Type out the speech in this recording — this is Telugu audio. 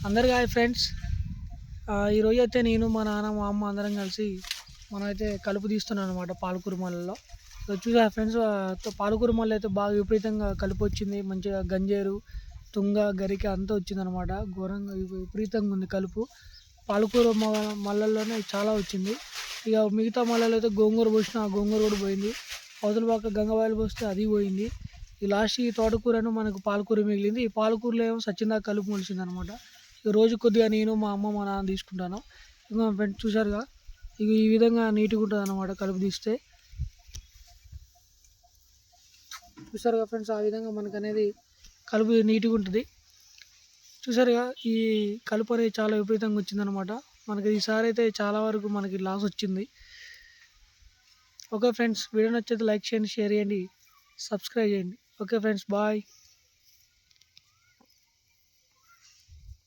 అందరికి హాయ్ ఫ్రెండ్స్. ఈరోజు అయితే నేను మా నాన్న మా అమ్మ అందరం కలిసి మనమైతే కలుపు తీస్తున్నాం అనమాట పాలకూర మళ్ళలో. చూసా ఫ్రెండ్స్, పాలకూర మళ్ళీ అయితే బాగా విపరీతంగా కలుపు వచ్చింది. మంచిగా గంజేరు తుంగ గరిక అంతా వచ్చిందనమాట. ఘోరంగా విపరీతంగా ఉంది కలుపు. పాలకూర మళ్ళల్లోనే చాలా వచ్చింది. ఇక మిగతా మళ్ళలో అయితే గోంగూర పోసిన, ఆ గోంగూర కూడా పోయింది. అవతల పక్క గంగవాయలు పోస్తే అది పోయింది. ఈ లాస్ట్ ఈ తోటకూరను మనకు పాలకూర మిగిలింది. ఈ పాలకూరలో ఏమో సచ్చిందా కలుపు మొలిచింది అనమాట. రోజు కొద్దిగా నేను మా అమ్మ మా నాన్న తీసుకుంటాను. ఇంకా మా ఫ్రెండ్స్ చూసారుగా, ఇక ఈ విధంగా నీట్గా ఉంటుంది అనమాట కలుపు తీస్తే. చూసారుగా ఫ్రెండ్స్, ఆ విధంగా మనకు అనేది కలుపు నీట్గా ఉంటుంది. చూసారుగా, ఈ కలుపు అనేది చాలా విపరీతంగా వచ్చిందనమాట. మనకి ఈసారి అయితే చాలా వరకు మనకి లాస్ వచ్చింది. ఓకే ఫ్రెండ్స్, వీడియో నచ్చితే లైక్ చేయండి, షేర్ చేయండి, సబ్స్క్రైబ్ చేయండి. Okay friends, bye.